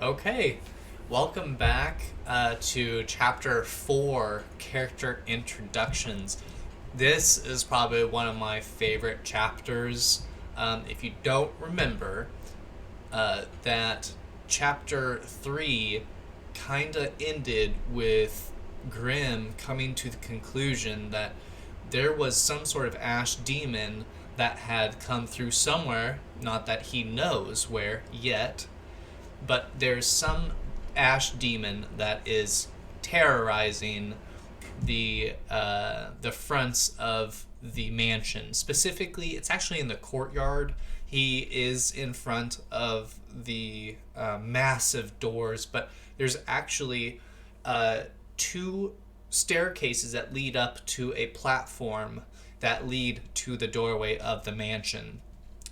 Okay, welcome back to Chapter 4, Character Introductions. This is probably one of my favorite chapters. If you don't remember, that Chapter 3 kind of ended with Grimm coming to the conclusion that there was some sort of ash demon that had come through somewhere, not that he knows where yet, but there's some ash demon that is terrorizing the fronts of the mansion. Specifically, it's actually in the courtyard. He is in front of the massive doors, but there's actually two staircases that lead up to a platform that lead to the doorway of the mansion.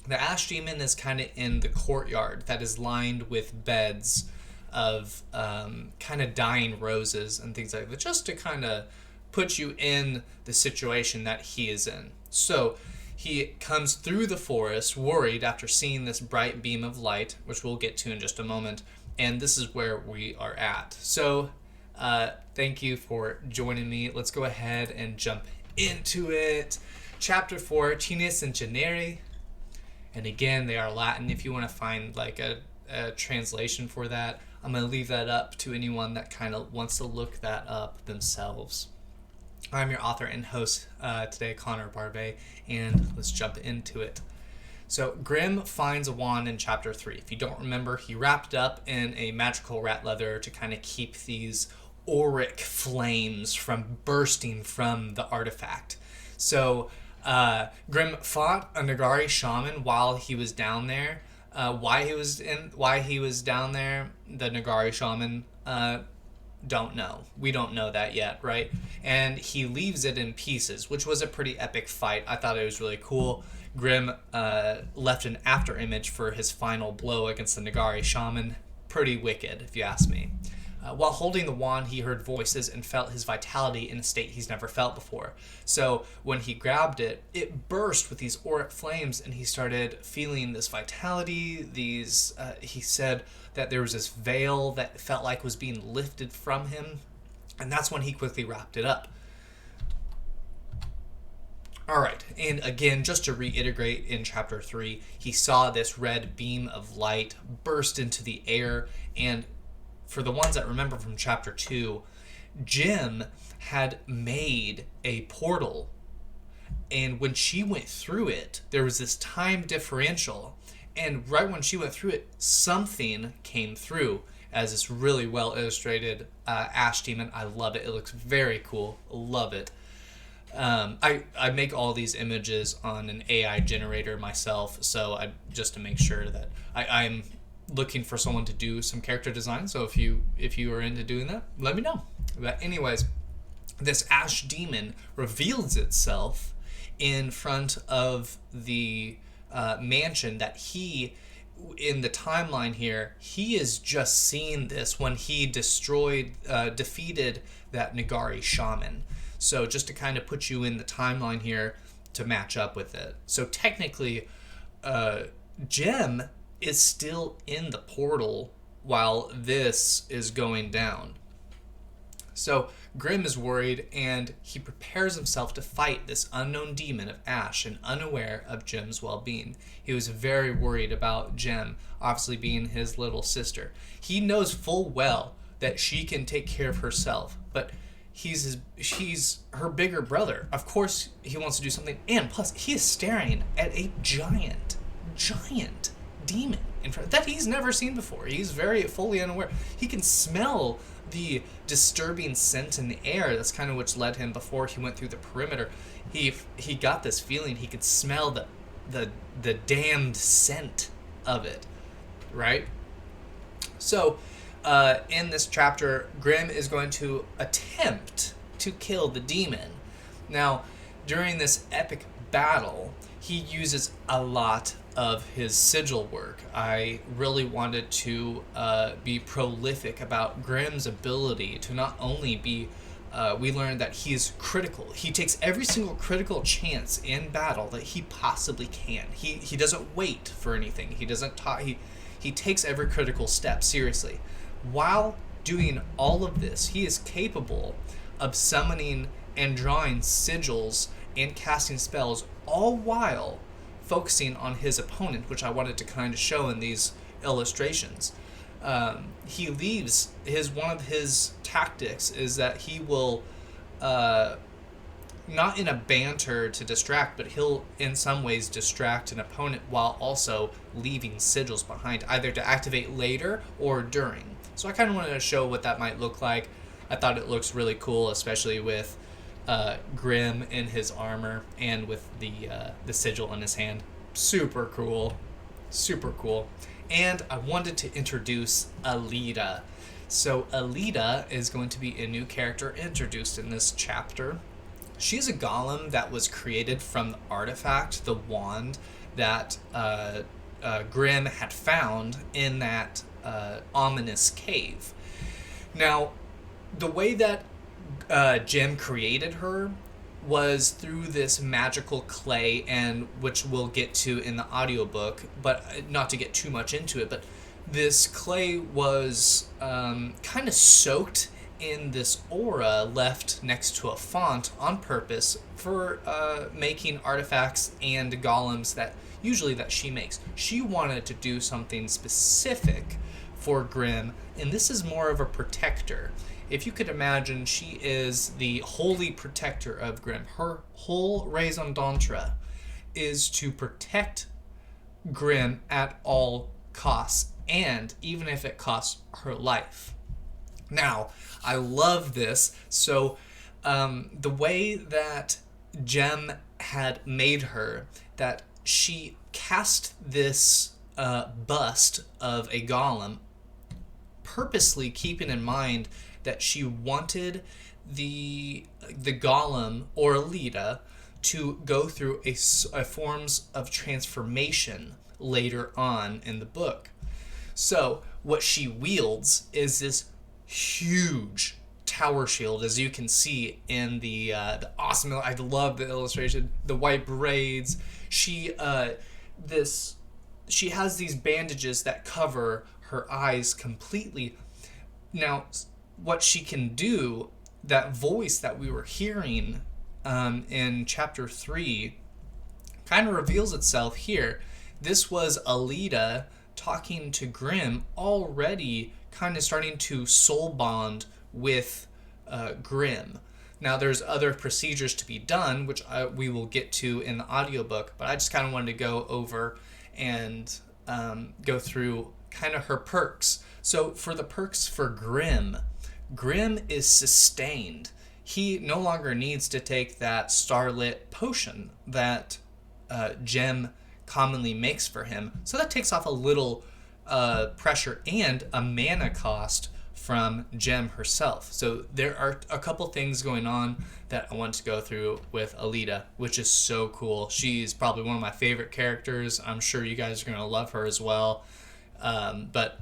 The ash demon is kind of in the courtyard that is lined with beds of kind of dying roses and things like that, just to kind of put you in the situation that he is in. So he comes through the forest worried after seeing this bright beam of light, which we'll get to in just a moment, and this is where we are at. So thank you for joining me. Let's go ahead and jump into it. Chapter 4, Cinis and Cinere. And again, they are Latin. If you want to find like a translation for that, I'm going to leave that up to anyone that kind of wants to look that up themselves. I'm your author and host today, Connor Barbe, and let's jump into it. So Grimm finds a wand in Chapter 3. If you don't remember, he wrapped up in a magical rat leather to kind of keep these auric flames from bursting from the artifact. So Grimm fought a Nagari shaman while he was down there. Why he was down there, the Nagari shaman don't know. We don't know that yet, right? And he leaves it in pieces, which was a pretty epic fight. I thought it was really cool. Grimm left an after image for his final blow against the Nagari shaman. Pretty wicked, if you ask me. While holding the wand, he heard voices and felt his vitality in a state he's never felt before. So when he grabbed it, it burst with these auric flames, and he started feeling this vitality. He said that there was this veil that felt like was being lifted from him, and that's when he quickly wrapped it up. All right, and again, just to reiterate, in Chapter 3, he saw this red beam of light burst into the air, and for the ones that remember from Chapter 2, Jim had made a portal, and when she went through it, there was this time differential, and right when she went through it, something came through as this really well illustrated ash demon. I love it. It looks very cool. Love it. I make all these images on an AI generator myself, so just to make sure that I'm looking for someone to do some character design. So if you are into doing that, let me know. But anyways, this ash demon reveals itself in front of the mansion that he, in the timeline here, he is just seeing this when he defeated that Nagari shaman. So just to kind of put you in the timeline here to match up with it. So technically, Jem is still in the portal while this is going down. So Grimm is worried, and he prepares himself to fight this unknown demon of ash and unaware of Jem's well-being. He was very worried about Jem, obviously being his little sister. He knows full well that she can take care of herself, but she's her bigger brother. Of course he wants to do something, and plus he is staring at a giant demon in front that he's never seen before. He's very fully unaware. He can smell the disturbing scent in the air. That's kind of which led him, before he went through the perimeter, he got this feeling he could smell the damned scent of it, right? So in this chapter, Grimm is going to attempt to kill the demon. Now, during this epic battle, he uses a lot of his sigil work. I really wanted to be prolific about Grimm's ability to not only be we learned that he is critical. He takes every single critical chance in battle that he possibly can. He doesn't wait for anything. He doesn't talk. He takes every critical step seriously. While doing all of this, he is capable of summoning and drawing sigils and casting spells, all while focusing on his opponent, which I wanted to kind of show in these illustrations. He leaves one of his tactics is that he will not in a banter to distract, but he'll in some ways distract an opponent while also leaving sigils behind, either to activate later or during. So I kind of wanted to show what that might look like. I thought it looks really cool, especially with Grim in his armor and with the sigil in his hand. Super cool. Super cool. And I wanted to introduce Alita. So Alita is going to be a new character introduced in this chapter. She's a golem that was created from the artifact, the wand, that Grim had found in that ominous cave. Now, the way that Jim created her was through this magical clay, and which we'll get to in the audiobook, but not to get too much into it, but this clay was kind of soaked in this aura left next to a font on purpose for making artifacts and golems that she makes. She wanted to do something specific for Grim, and this is more of a protector. If you could imagine, she is the holy protector of Grim. Her whole raison d'etre is to protect Grim at all costs, and even if it costs her life. Now, I love this. So, the way that Jem had made her, that she cast this bust of a golem, purposely keeping in mind that she wanted the golem, or Alita, to go through a forms of transformation later on in the book. So, what she wields is this huge tower shield, as you can see in the awesome. I love the illustration. The white braids. She has these bandages that cover her eyes completely. Now, what she can do, that voice that we were hearing in chapter 3, kind of reveals itself here. This was Alita talking to Grim, already kind of starting to soul bond with Grim. Now, there's other procedures to be done, which we will get to in the audiobook, but I just kind of wanted to go over and go through kind of her perks. So for the perks for Grim is sustained. He no longer needs to take that starlit potion that Jem commonly makes for him. So that takes off a little pressure and a mana cost from Jem herself. So there are a couple things going on that I want to go through with Alita, which is so cool. She's probably one of my favorite characters. I'm sure you guys are going to love her as well. But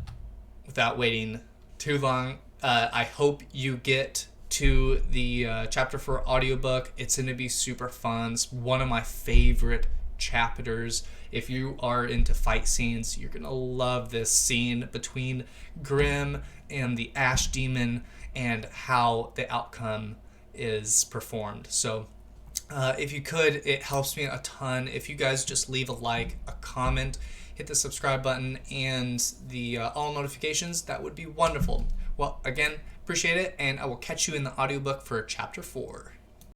without waiting too long, I hope you get to the chapter 4 audiobook. It's going to be super fun. It's one of my favorite chapters. If you are into fight scenes, you're going to love this scene between Grim and the Ash Demon and how the outcome is performed. So if you could, it helps me a ton. If you guys just leave a like, a comment, hit the subscribe button, and the all notifications, that would be wonderful. Well, again, appreciate it, and I will catch you in the audiobook for chapter 4.